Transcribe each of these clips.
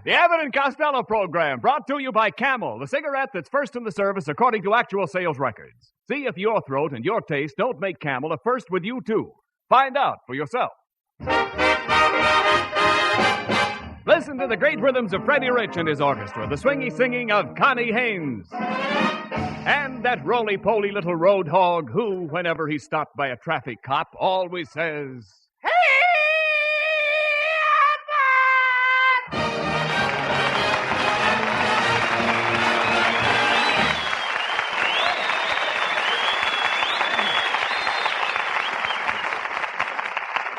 The Abbott and Costello program, brought to you by Camel, the cigarette that's first in the service according to actual sales records. See if your throat and your taste don't make Camel a first with you, too. Find out for yourself. Listen to the great rhythms of Freddie Rich and his orchestra, the swingy singing of Connie Haynes. And that roly-poly little road hog who, whenever he's stopped by a traffic cop, always says...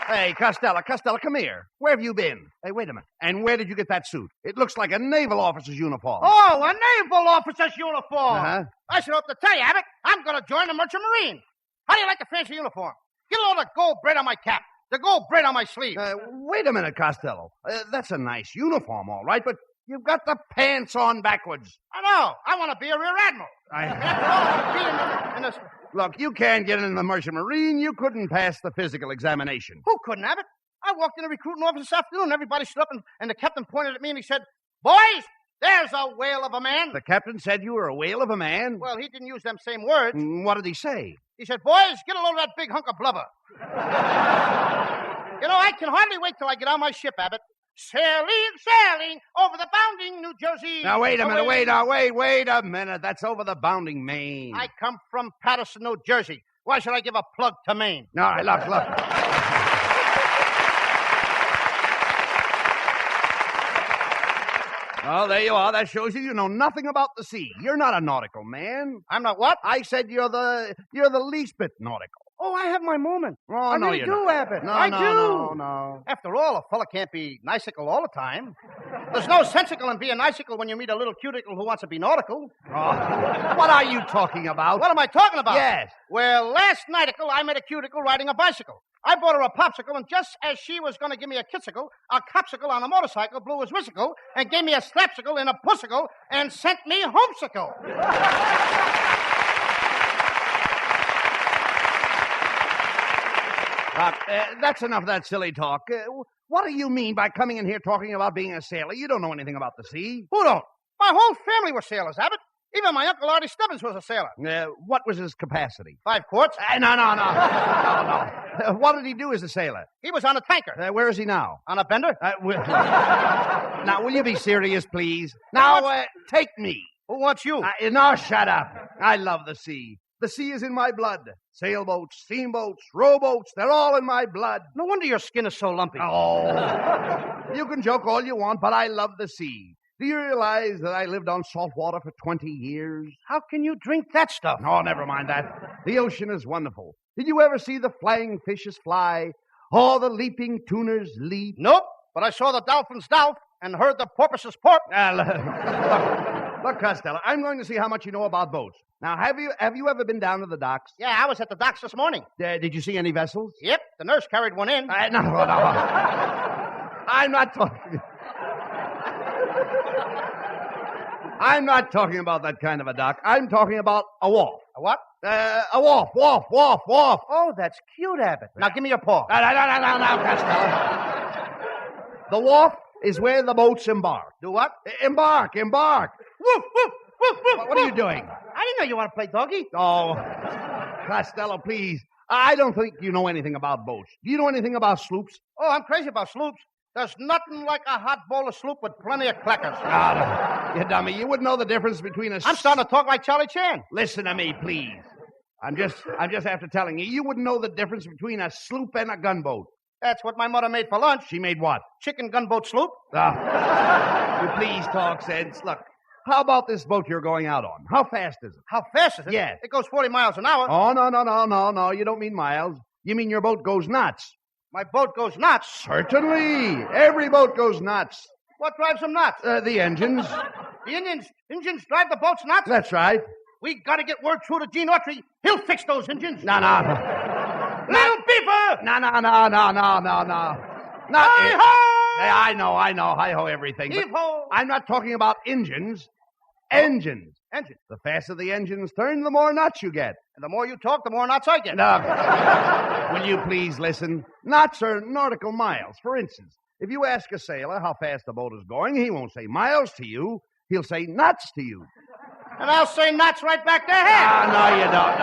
Hey, Costello, come here. Where have you been? Hey, wait a minute. And where did you get that suit? It looks like a naval officer's uniform. Oh, a naval officer's uniform. Uh-huh. I should hope to tell you, Abbott, I'm going to join the Merchant Marine. How do you like the fancy uniform? Get all the gold braid on my cap, the gold braid on my sleeve. Wait a minute, Costello. That's a nice uniform, all right, but you've got the pants on backwards. I know. I want to be a rear admiral. After all, I've been in this... Look, you can't get in the Merchant Marine. You couldn't pass the physical examination. Who couldn't, Abbott? I walked in the recruiting office this afternoon. Everybody stood up, and the captain pointed at me, and he said, "Boys, there's a whale of a man." The captain said you were a whale of a man? Well, he didn't use them same words. What did he say? He said, "Boys, get a load of that big hunk of blubber." You know, I can hardly wait till I get on my ship, Abbott. Sailing over the bounding New Jersey. Now, wait a minute, wait a minute. That's over the bounding Maine. I come from Paterson, New Jersey. Why should I give a plug to Maine? All right, look. Oh, there you are. That shows you know nothing about the sea. You're not a nautical man. I'm not what? I said you're the least bit nautical. Oh, I have my moment. Oh, I no, really you do, don't. Abbott. No, I no, do. No. After all, a fella can't be nicicle all the time. There's no sensical in being nicicle when you meet a little cuticle who wants to be nautical. Oh, what are you talking about? What am I talking about? Yes. Well, last nighticle, I met a cuticle riding a bicycle. I bought her a popsicle, and just as she was going to give me a kissicle, a copsicle on a motorcycle blew his whissicle and gave me a slapsicle in a pussicle and sent me homesicle. That's enough of that silly talk. What do you mean by coming in here talking about being a sailor? You don't know anything about the sea. Who don't? My whole family were sailors, Abbott. Even my Uncle Artie Stubbins was a sailor. What was his capacity? 5 quarts. No. What did he do as a sailor? He was on a tanker. Where is he now? On a bender? Now, will you be serious, please? Now, take me. Who wants you? No, shut up. I love the sea. The sea is in my blood. Sailboats, steamboats, rowboats, they're all in my blood. No wonder your skin is so lumpy. Oh, you can joke all you want, but I love the sea. Do you realize that I lived on salt water for 20 years? How can you drink that stuff? Oh, never mind that. The ocean is wonderful. Did you ever see the flying fishes fly? Or the leaping tuners leap? Nope, but I saw the dolphins dolph and heard the porpoises porp. Look, Costello, I'm going to see how much you know about boats. Now, have you ever been down to the docks? Yeah, I was at the docks this morning. Did you see any vessels? Yep, the nurse carried one in. No. I'm not talking... I'm not talking about that kind of a dock. I'm talking about a wharf. A what? A wharf. Oh, that's cute, Abbott. Now, give me your paw. No, Costello. The wharf is where the boats embark. Do what? Embark. Woof, woof, woof, woof. What are you doing? I didn't know you want to play doggy. Oh, Costello, please. I don't think you know anything about boats. Do you know anything about sloops? Oh, I'm crazy about sloops. There's nothing like a hot bowl of sloop with plenty of clackers. You dummy. You wouldn't know the difference between a... I'm starting to talk like Charlie Chan. Listen to me, please. I'm just after telling you. You wouldn't know the difference between a sloop and a gunboat. That's what my mother made for lunch. She made what? Chicken gunboat sloop. You please talk sense. Look, how about this boat you're going out on? How fast is it? How fast is it? Yes. It goes 40 miles an hour. Oh, no. You don't mean miles. You mean your boat goes nuts. My boat goes nuts. Certainly. Every boat goes nuts. What drives them nuts? The engines. The engines drive the boats nuts? That's right. We got to get word through to Gene Autry. He'll fix those engines. No. Little beaver! No. Hi-ho! I know. Hi-ho everything. Heave-ho! I'm not talking about engines. Engines. Engine. The faster the engines turn, the more nuts you get. And the more you talk, the more nuts I get. No. Will you please listen? Knots are nautical miles. For instance, If you ask a sailor how fast the boat is going, he won't say miles to you. He'll say knots to you. And I'll say knots right back to him. No, you don't.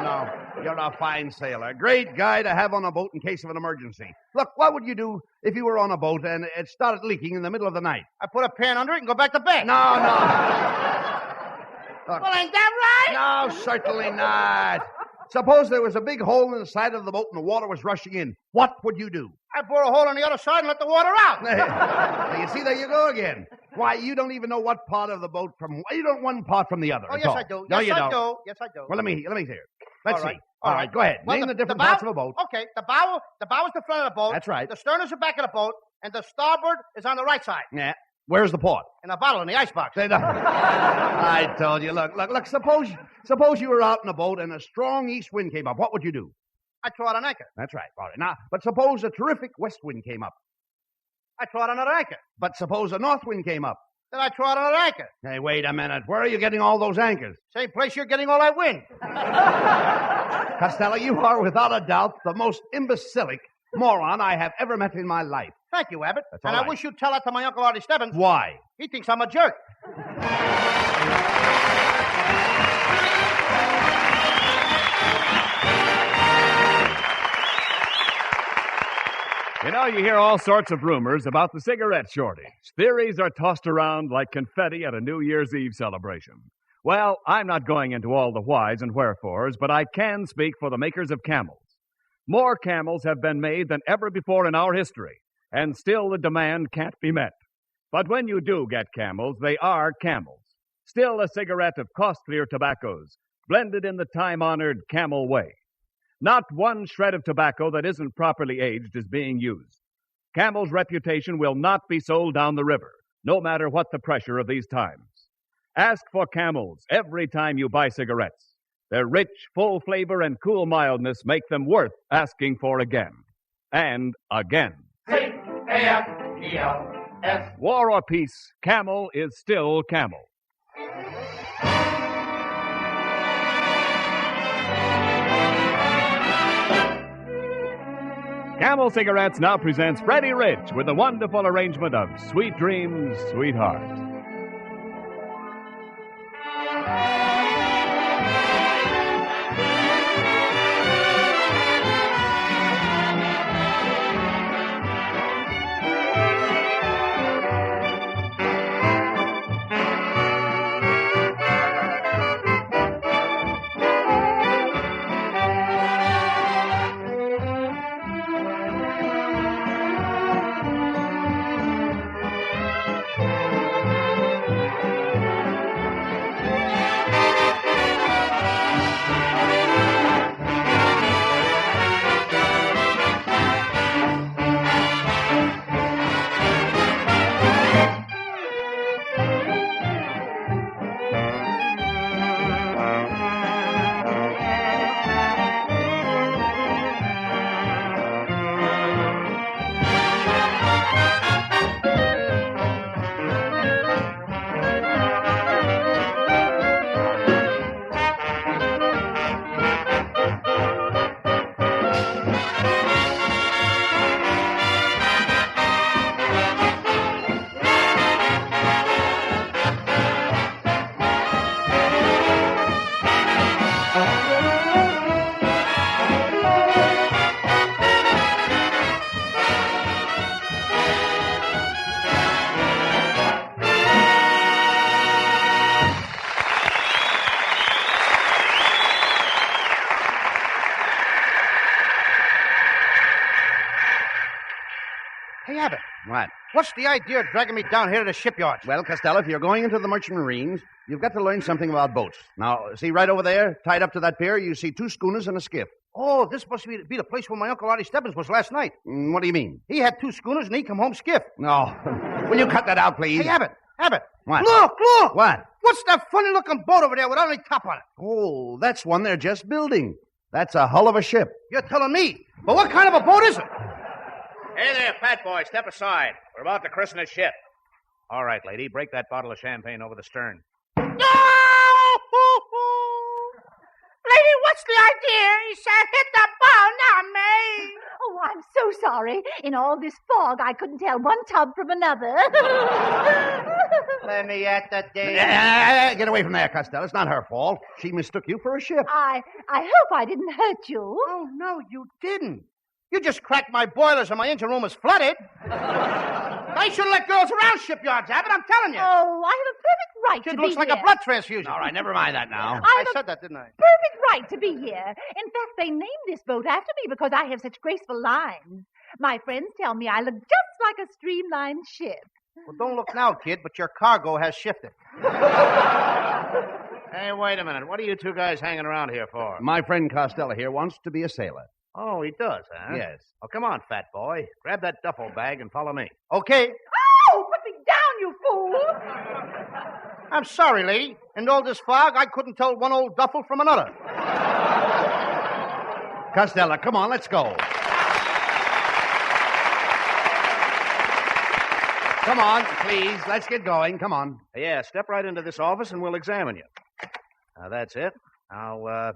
No. You're a fine sailor. Great guy to have on a boat in case of an emergency. Look, what would you do if you were on a boat and it started leaking in the middle of the night? I put a pan under it and go back to bed. No. Look, Well, ain't that right? no, certainly not. Suppose there was a big hole in the side of the boat and the water was rushing in. What would you do? I bore a hole on the other side and let the water out. You see, there you go again. Why, you don't even know what part of the boat from... You don't one part from the other. Oh, at yes, all. I do. No, Yes, you I don't. do. Yes, I do. Well, let me hear. Let's All right. see. All right, go ahead. Well, Name the different bow- parts of a boat. Okay, the bow is the front of the boat. That's right. The stern is the back of the boat, and the starboard is on the right side. Yeah. Where's the port? In a bottle in the icebox. I told you. Look. Suppose you were out in a boat and a strong east wind came up. What would you do? I throw out an anchor. That's right. All right. Now, but suppose a terrific west wind came up. I throw out another anchor. But suppose a north wind came up. Then I throw out another anchor. Hey, wait a minute. Where are you getting all those anchors? Same place you're getting all that wind. Costello, you are without a doubt the most imbecilic moron I have ever met in my life. Thank you, Abbott. That's all and right. I wish you'd tell that to my Uncle Artie Stebbins. Why? He thinks I'm a jerk. You know, you hear all sorts of rumors about the cigarette shortage. Theories are tossed around like confetti at a New Year's Eve celebration. Well, I'm not going into all the whys and wherefores, but I can speak for the makers of Camels. More Camels have been made than ever before in our history, and still the demand can't be met. But when you do get Camels, they are Camels. Still a cigarette of costlier tobaccos, blended in the time-honored Camel way. Not one shred of tobacco that isn't properly aged is being used. Camel's reputation will not be sold down the river, no matter what the pressure of these times. Ask for Camels every time you buy cigarettes. Their rich, full flavor and cool mildness make them worth asking for again. And again. C-A-M-E-L-S. War or peace, Camel is still Camel. Camel Cigarettes now presents Freddie Rich with a wonderful arrangement of Sweet Dreams, Sweetheart. Hey, Abbott, What? what's the idea of dragging me down here to the shipyards? Well, Costello, if you're going into the merchant marines, you've got to learn something about boats. Now, see right over there, tied up to that pier, you see 2 schooners and a skiff. Oh, this must be the place where my Uncle Artie Stebbins was last night. What do you mean? He had 2 schooners and he come home skiff. No. Will you cut that out, please? Hey, Abbott. What? Look! What? What's that funny-looking boat over there without any top on it? Oh, that's one they're just building. That's a hull of a ship. You're telling me. But what kind of a boat is it? Hey there, fat boy, step aside. We're about to christen a ship. All right, lady, break that bottle of champagne over the stern. No! Lady, what's the idea? He said hit the bow May! Oh, I'm so sorry. In all this fog, I couldn't tell one tub from another. Let me at that day. Get away from there, Costello. It's not her fault. She mistook you for a ship. I hope I didn't hurt you. Oh, no, you didn't. You just cracked my boilers and my engine room is flooded. I shouldn't let girls around shipyards, Abbott, I'm telling you. Oh, I have a perfect right Kid to be looks like here. a blood transfusion. All right, never mind that now. I said that, didn't I? Perfect right to be here. In fact, they named this boat after me because I have such graceful lines. My friends tell me I look just like a streamlined ship. Well, don't look now, kid, but your cargo has shifted. Hey, wait a minute. What are you two guys hanging around here for? My friend Costello here wants to be a sailor. Oh, he does, huh? Yes. Oh, come on, fat boy. Grab that duffel bag and follow me. Okay. Oh, put me down, you fool! I'm sorry, lady. In all this fog, I couldn't tell one old duffel from another. Costello, come on, let's go. Come on, please. Let's get going. Come on. Yeah, step right into this office and we'll examine you. Now, that's it. Now,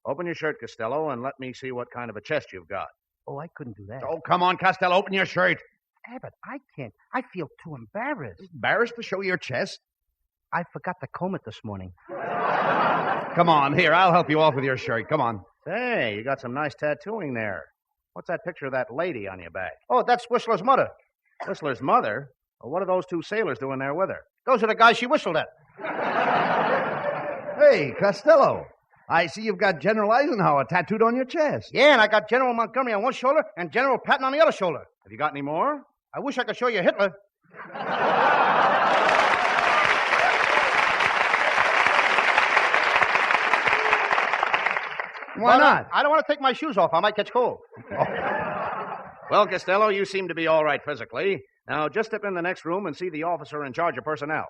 open your shirt, Costello, and let me see what kind of a chest you've got. Oh, I couldn't do that. Oh, come on, Costello. Open your shirt. Abbott, I can't. I feel too embarrassed. Embarrassed to show your chest? I forgot to comb it this morning. Come on, here. I'll help you off with your shirt. Come on. Hey, you got some nice tattooing there. What's that picture of that lady on your back? Oh, that's Whistler's mother. Whistler's mother? Well, what are those two sailors doing there with her? Those are the guys she whistled at. Hey, Costello. I see you've got General Eisenhower tattooed on your chest. Yeah, and I got General Montgomery on one shoulder and General Patton on the other shoulder. Have you got any more? I wish I could show you Hitler. Why not? I don't want to take my shoes off. I might catch cold. Well, Costello, you seem to be all right physically. Now, just step in the next room and see the officer in charge of personnel.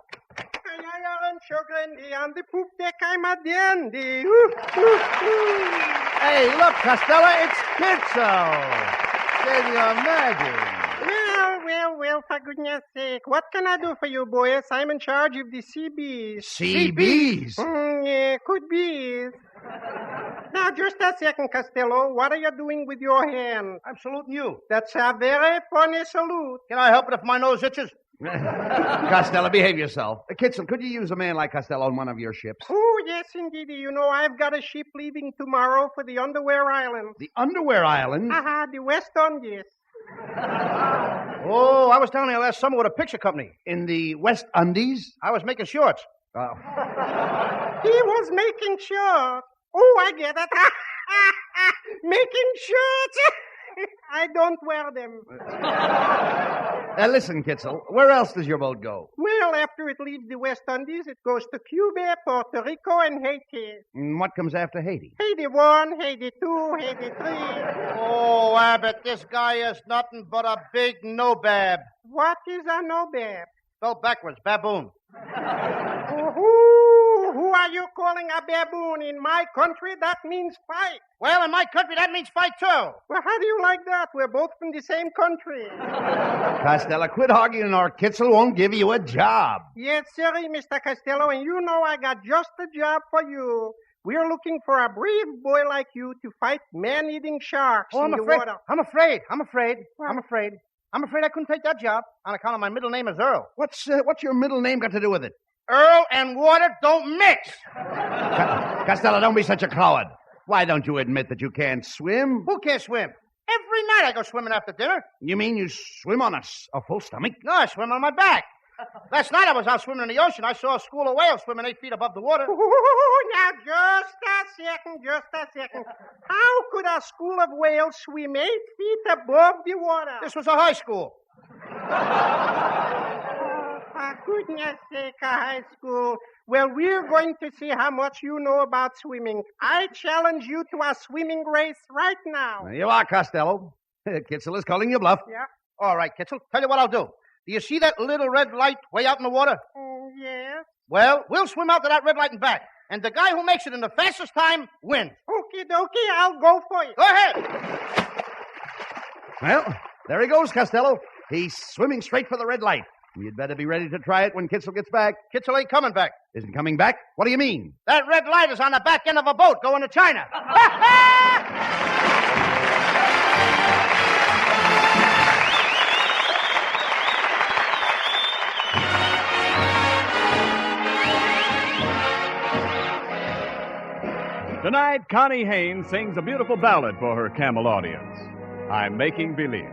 On the poop deck, I'm a dandy. Hey, look, Costello, it's Kitzel. Can you imagine? Well, for goodness sake. What can I do for you, boys? I'm in charge of the CBs. CBs? Yeah, could be. Now, just a second, Costello. What are you doing with your hand? I'm saluting you. That's a very funny salute. Can I help it if my nose itches? Costello, behave yourself. Kitzel, could you use a man like Costello on one of your ships? Oh, yes, indeed. You know, I've got a ship leaving tomorrow for the Underwear Islands. The Underwear Islands? The West Indies. Oh, I was down there last summer with a picture company. In the West Indies? I was making shorts. He was making shorts. Oh, I get it. Making shorts. I don't wear them. Listen, Kitzel, where else does your boat go? Well, after it leaves the West Indies, it goes to Cuba, Puerto Rico, and Haiti. And what comes after Haiti? Haiti 1, Haiti 2, Haiti 3. Oh, Abbott, this guy is nothing but a big no-bab. What is a no-bab? Spelled backwards, baboon. Who are you calling a baboon? In my country, that means fight. Well, in my country, that means fight, too. Well, how do you like that? We're both from the same country. Costello, quit arguing or Kitzel won't give you a job. Yes, sir, Mr. Costello, and you know I got just the job for you. We're looking for a brave boy like you to fight man-eating sharks in the water. I'm afraid I couldn't take that job on account of my middle name is Earl. What's your middle name got to do with it? Earl and water don't mix. Costello, don't be such a coward. Why don't you admit that you can't swim? Who can't swim? Every night I go swimming after dinner. You mean you swim on a full stomach? No, I swim on my back. Last night I was out swimming in the ocean. I saw a school of whales swimming 8 feet above the water. Now, just a second. How could a school of whales swim 8 feet above the water? This was a high school. For goodness sake, a high school. Well, we're going to see how much you know about swimming. I challenge you to a swimming race right now. There you are, Costello. Kitzel is calling you bluff. Yeah? All right, Kitzel. Tell you what I'll do. Do you see that little red light way out in the water? Yes. Well, we'll swim out to that red light and back. And the guy who makes it in the fastest time wins. Okie dokie, I'll go for you. Go ahead. Well, there he goes, Costello. He's swimming straight for the red light. You'd better be ready to try it when Kitzel gets back. Kitzel ain't coming back. Isn't coming back? What do you mean? That red light is on the back end of a boat going to China. Tonight, Connie Haynes sings a beautiful ballad for her camel audience. I'm Making Believe.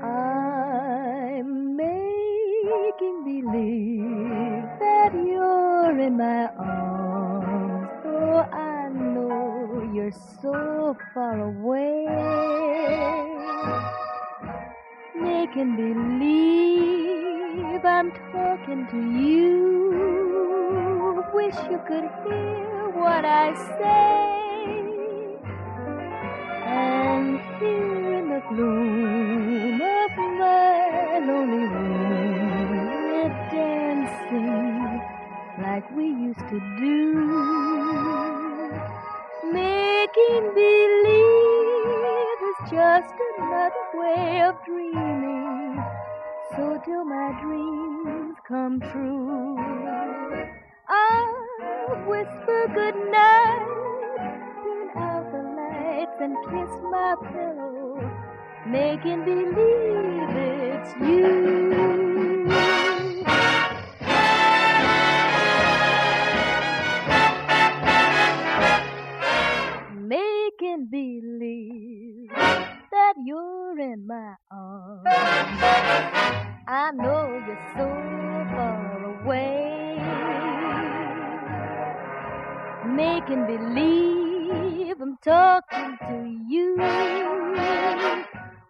I'm making believe that you're in my arms, though I know you're so far away. Making believe I'm talking to you. Wish you could hear what I say. And here in the gloom of my lonely room, we're dancing like we used to do. Making believe is just another way of dreaming. So till my dreams come true, I'll whisper goodnight, turn out the lights and kiss my pillow, making believe it's you. Making believe that you're in my arms. I know you're so far away. Making believe I'm talking to you.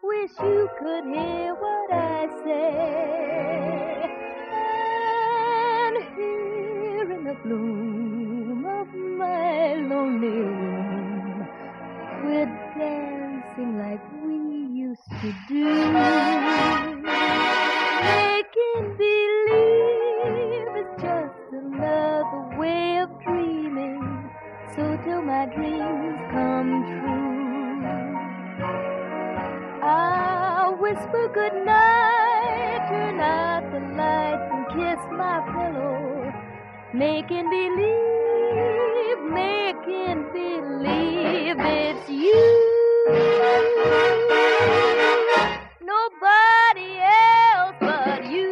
Wish you could hear what I say. And here in the gloom of my lonely room, we're dancing like we used to do. Making believe is just another way of dreaming. So till my dreams come true, I'll whisper goodnight, turn out the lights and kiss my pillow, making believe it's you. Nobody else but you.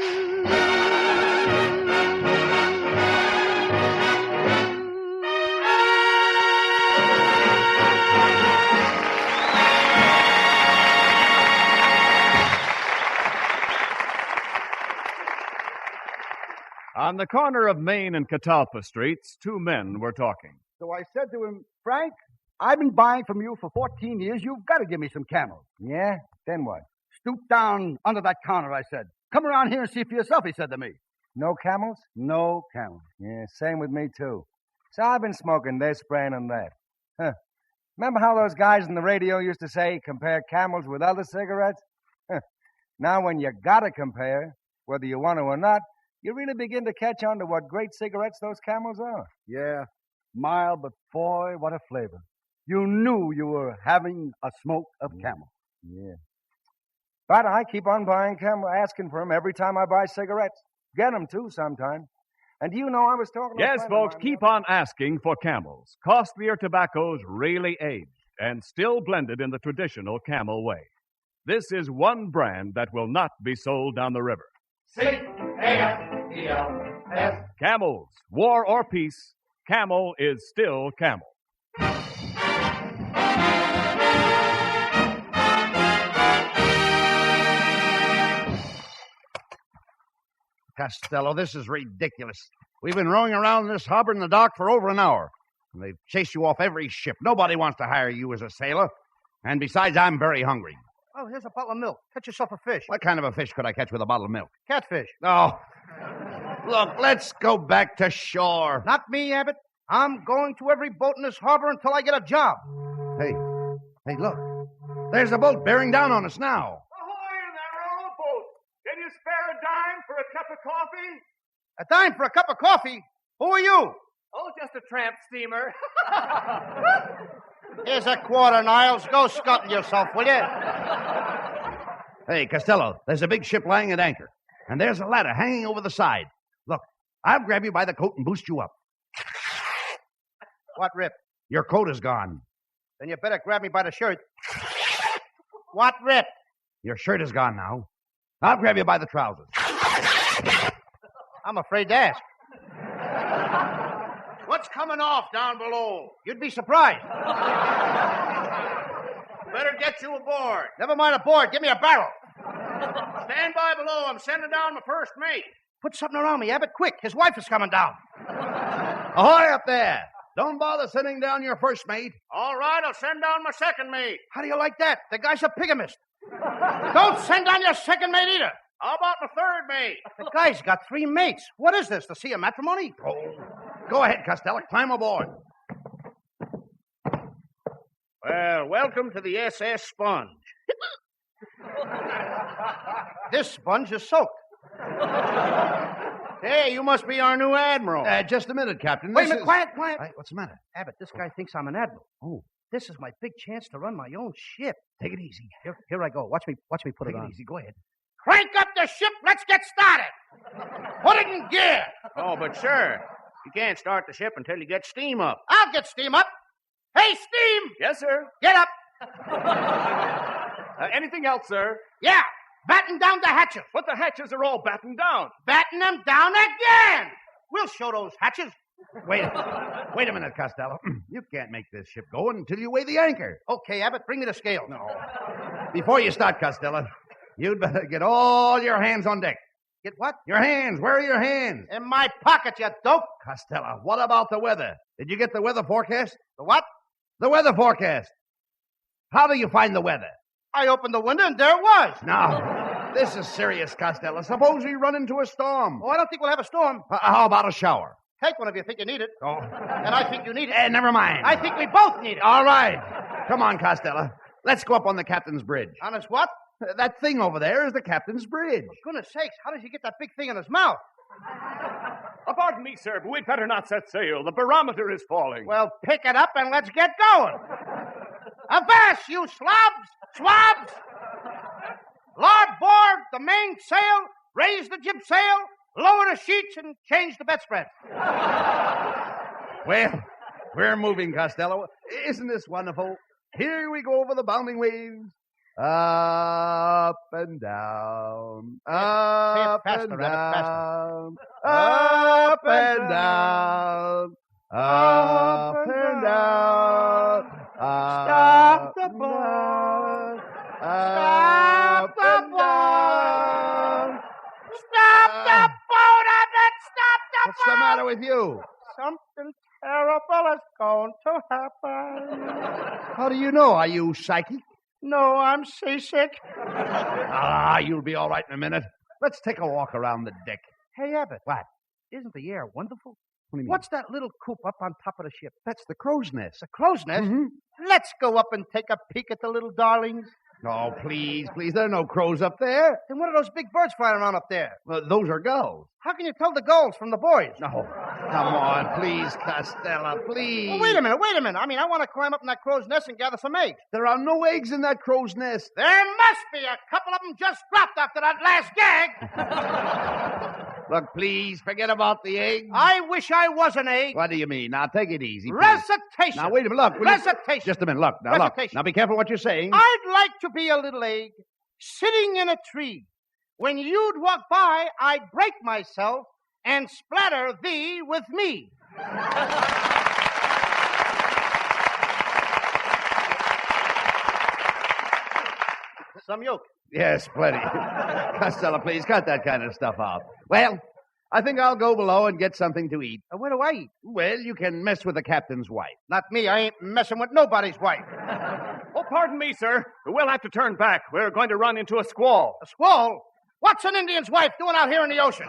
On the corner of Main and Catalpa Streets, two men were talking. So I said to him, Frank, I've been buying from you for 14 years. You've got to give me some camels. Yeah? Then what? Stoop down under that counter, I said. Come around here and see for yourself, he said to me. No camels? No camels. Yeah, same with me, too. So I've been smoking this brand and that. Huh. Remember how those guys on the radio used to say, compare camels with other cigarettes? Huh. Now when you gotta compare, whether you want to or not, you really begin to catch on to what great cigarettes those camels are. Yeah, mild, but boy, what a flavor. You knew you were having a smoke of camel. Yeah. But I keep on buying camel, asking for them every time I buy cigarettes. Get them, too, sometimes. And do you know I was talking to a Yes, friend folks, of mine keep on asking for Camels. Costlier tobaccos really aged and still blended in the traditional Camel way. This is one brand that will not be sold down the river. C-A-M-E-L-S. Camels, war or peace, Camel is still Camel. Costello, this is ridiculous. We've been rowing around this harbor in the dock for over an hour, and they've chased you off every ship. Nobody wants to hire you as a sailor. And besides, I'm very hungry. Oh, here's a bottle of milk. Catch yourself a fish. What kind of a fish could I catch with a bottle of milk? Catfish. Oh, look, let's go back to shore. Not me, Abbott. I'm going to every boat in this harbor until I get a job. Hey, look. There's a boat bearing down on us now. Ahoy in that rowboat! Can you spare a dime for a cup of coffee? A dime for a cup of coffee? Who are you? Oh, just a tramp steamer. Here's a quarter, Niles. Go scuttle yourself, will you? Hey, Costello, there's a big ship lying at anchor, and there's a ladder hanging over the side. Look, I'll grab you by the coat and boost you up. What rip? Your coat is gone. Then you better grab me by the shirt. What rip? Your shirt is gone now. I'll grab you by the trousers. I'm afraid to ask. What's coming off down below? You'd be surprised. Better get you aboard. Never mind a board. Give me a barrel. Stand by below. I'm sending down my first mate. Put something around me, Abbott, quick. His wife is coming down. Ahoy up there! Don't bother sending down your first mate. All right, I'll send down my second mate. How do you like that? The guy's a bigamist. Don't send down your second mate either. How about my third mate? The guy's got 3 mates. What is this, to see a matrimony? Oh, go ahead, Costello. Climb aboard. Well, welcome to the SS Sponge. This sponge is soaked. Hey, you must be our new admiral. Just a minute, Captain. Wait a minute, quiet. Hey, what's the matter? Abbott, this guy thinks I'm an admiral. Oh. This is my big chance to run my own ship. Take it easy. Here I go. Watch me put Take it on. easy. Go ahead. Crank up the ship. Let's get started. Put it in gear. Oh, but sir, you can't start the ship until you get steam up. I'll get steam up. Hey, steam! Yes, sir. Get up. Anything else, sir? Yeah, batten down the hatches. But the hatches are all battened down. Batten them down again. We'll show those hatches. Wait a minute, Costello. You can't make this ship go until you weigh the anchor. Okay, Abbott, bring me the scale. No. Before you start, Costello, you'd better get all your hands on deck. Get what? Your hands. Where are your hands? In my pocket, you dope. Costello, what about the weather? Did you get the weather forecast? The what? The weather forecast. How do you find the weather? I opened the window and there it was. No, this is serious, Costello. Suppose we run into a storm. Oh, I don't think we'll have a storm. How about a shower? Take one if you think you need it. Oh. And I think you need it. Never mind. I think we both need it. All right. Come on, Costello. Let's go up on the captain's bridge. On his what? That thing over there is the captain's bridge. For goodness sakes, how does he get that big thing in his mouth? Pardon me, sir, but we'd better not set sail. The barometer is falling. Well, pick it up and let's get going. Avast, you swabs! Larboard the mainsail, raise the jib sail, lower the sheets, and change the bedspread. Well, we're moving, Costello. Isn't this wonderful? Here we go over the bounding waves. Up and down, up faster, and Rabbit, down, up and down, up and down. Stop the boat! Stop the boat! Stop the boat, Abbott! Stop the boat! What's the matter with you? Something terrible is going to happen. How do you know? Are you psychic? No, I'm seasick. You'll be all right in a minute. Let's take a walk around the deck. Hey, Abbott. What? Isn't the air wonderful? What do you mean? What's that little coop up on top of the ship? That's the crow's nest. The crow's nest? Mhm. Let's go up and take a peek at the little darlings. Oh, please. There are no crows up there. Then what are those big birds flying around up there? Those are gulls. How can you tell the gulls from the boys? No. Come on, please, Costello, please. Well, wait a minute. I mean, I want to climb up in that crow's nest and gather some eggs. There are no eggs in that crow's nest. There must be. A couple of them just dropped after that last gag. Look, please, forget about the eggs. I wish I was an egg. What do you mean? Now, take it easy, please. Recitation. Now, wait a minute. Look. will you- Recitation. Just a minute. Look. Now, look. Recitation. Now, be careful what you're saying. I'd like to be a little egg sitting in a tree. When you'd walk by, I'd break myself and splatter thee with me. Some yolk. Yes, plenty. Costello, please, cut that kind of stuff out. Well, I think I'll go below and get something to eat. Where do I eat? Well, you can mess with the captain's wife. Not me. I ain't messing with nobody's wife. Oh, pardon me, sir. We'll have to turn back. We're going to run into a squall. A squall? What's an Indian's wife doing out here in the ocean?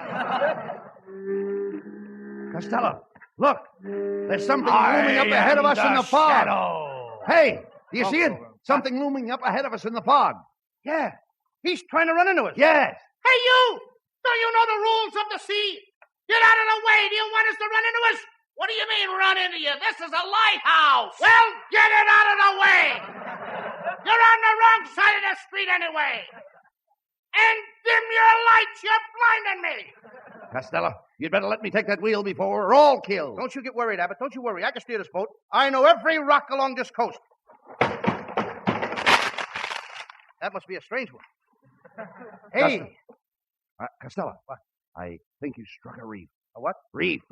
Costello, look. There's something looming up ahead of us in the fog. Shadow. Hey, do you see it? Something looming up ahead of us in the fog. Yeah. He's trying to run into us. Yes. Hey, you! Don't you know the rules of the sea? Get out of the way. Do you want us to run into us? What do you mean run into you? This is a lighthouse. Well, get it out of the way. You're on the wrong side of the street anyway. And dim your lights. You're blinding me. Costello, you'd better let me take that wheel before we're all killed. Don't you get worried, Abbott. Don't you worry. I can steer this boat. I know every rock along this coast. That must be a strange one. Hey. Costello, I think you struck a reef. A what? Reef.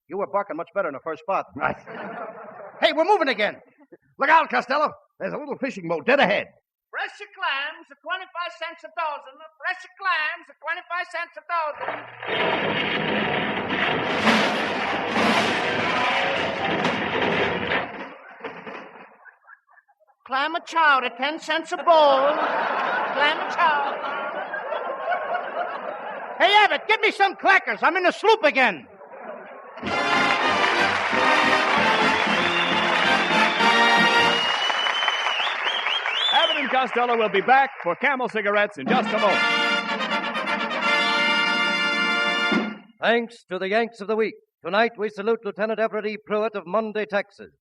You were barking much better in the first spot. Right. Hey, we're moving again. Look out, Costello. There's a little fishing boat dead ahead. Fresher clams are 25 cents a dozen. Fresher clams are 25 cents a dozen. Clam a chowder, 10 cents a bowl. Clam a chowder. Hey, Abbott, give me some clackers. I'm in the sloop again. Abbott and Costello will be back for Camel cigarettes in just a moment. Thanks to the Yanks of the Week. Tonight we salute Lieutenant Everett E. Pruitt of Monday, Texas.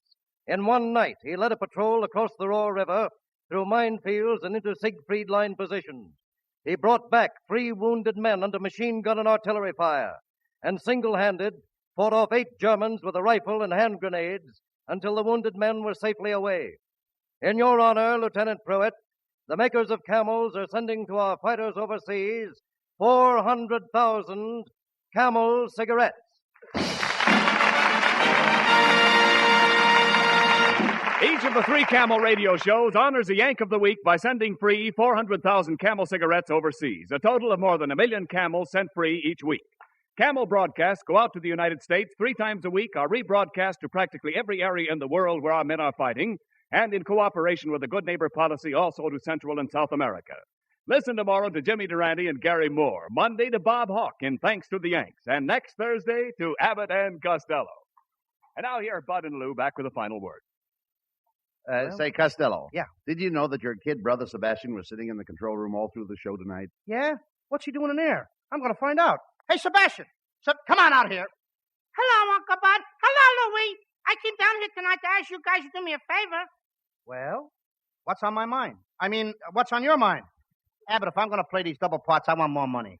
In one night, he led a patrol across the Roar River, through minefields and into Siegfried Line positions. He brought back 3 wounded men under machine gun and artillery fire, and single-handed fought off 8 Germans with a rifle and hand grenades until the wounded men were safely away. In your honor, Lieutenant Pruitt, the makers of Camels are sending to our fighters overseas 400,000 Camel cigarettes. Each of the 3 Camel radio shows honors a Yank of the Week by sending free 400,000 Camel cigarettes overseas, a total of more than 1 million Camels sent free each week. Camel broadcasts go out to the United States 3 times a week, are rebroadcast to practically every area in the world where our men are fighting, and in cooperation with the Good Neighbor policy also to Central and South America. Listen tomorrow to Jimmy Durante and Gary Moore, Monday to Bob Hawk in Thanks to the Yanks, and next Thursday to Abbott and Costello. And now here are Bud and Lou back with a final word. Say, Costello. Yeah. Did you know that your kid brother Sebastian was sitting in the control room all through the show tonight? Yeah? What's he doing in there? I'm going to find out. Hey, Sebastian. Come on out here. Hello, Uncle Bud. Hello, Louie. I came down here tonight to ask you guys to do me a favor. Well, what's on my mind? I mean, what's on your mind? Abbott, if I'm going to play these double parts, I want more money.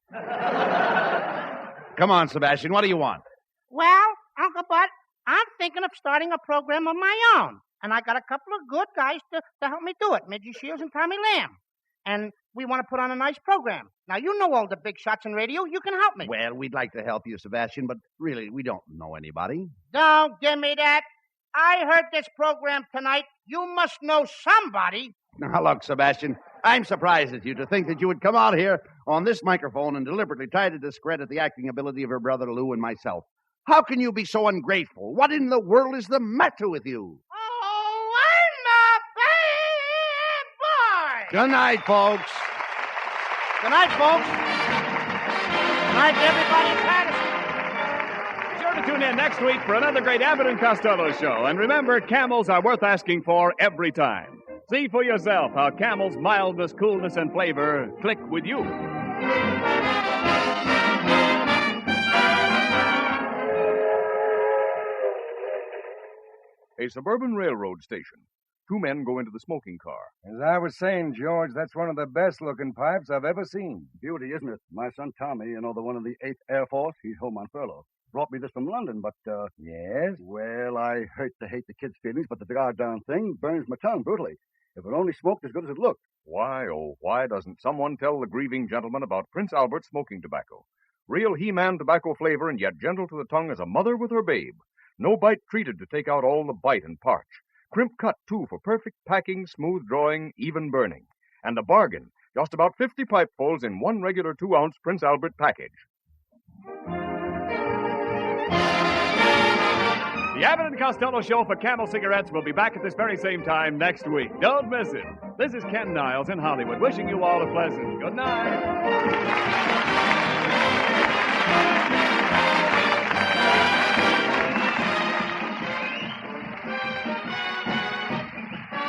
Come on, Sebastian. What do you want? Well, Uncle Bud, I'm thinking of starting a program of my own. And I got a couple of good guys to help me do it, Midgie Shields and Tommy Lamb. And we want to put on a nice program. Now, you know all the big shots in radio. You can help me. Well, we'd like to help you, Sebastian, but really, we don't know anybody. Don't give me that. I heard this program tonight. You must know somebody. Now, look, Sebastian, I'm surprised at you to think that you would come out here on this microphone and deliberately try to discredit the acting ability of your brother Lou and myself. How can you be so ungrateful? What in the world is the matter with you? Oh, I'm a bad boy. Good night, folks. Good night, folks. Good night to everybody in Patterson. Be sure to tune in next week for another great Abbott and Costello show. And remember, Camels are worth asking for every time. See for yourself how Camel's mildness, coolness, and flavor click with you. A suburban railroad station. 2 men go into the smoking car. As I was saying, George, that's one of the best-looking pipes I've ever seen. Beauty, isn't it? My son Tommy, the one in the 8th Air Force, he's home on furlough. Brought me this from London, but, Yes? Well, I hate the kid's feelings, but the goddamn thing burns my tongue brutally. If it only smoked as good as it looked. Why, oh, why doesn't someone tell the grieving gentleman about Prince Albert smoking tobacco? Real He-Man tobacco flavor and yet gentle to the tongue as a mother with her babe. No bite treated to take out all the bite and parch. Crimp cut, too, for perfect packing, smooth drawing, even burning. And a bargain, just about 50 pipefuls in one regular 2-ounce Prince Albert package. The Abbott and Costello show for Camel cigarettes will be back at this very same time next week. Don't miss it. This is Ken Niles in Hollywood, wishing you all a pleasant good night.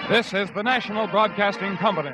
This is the National Broadcasting Company.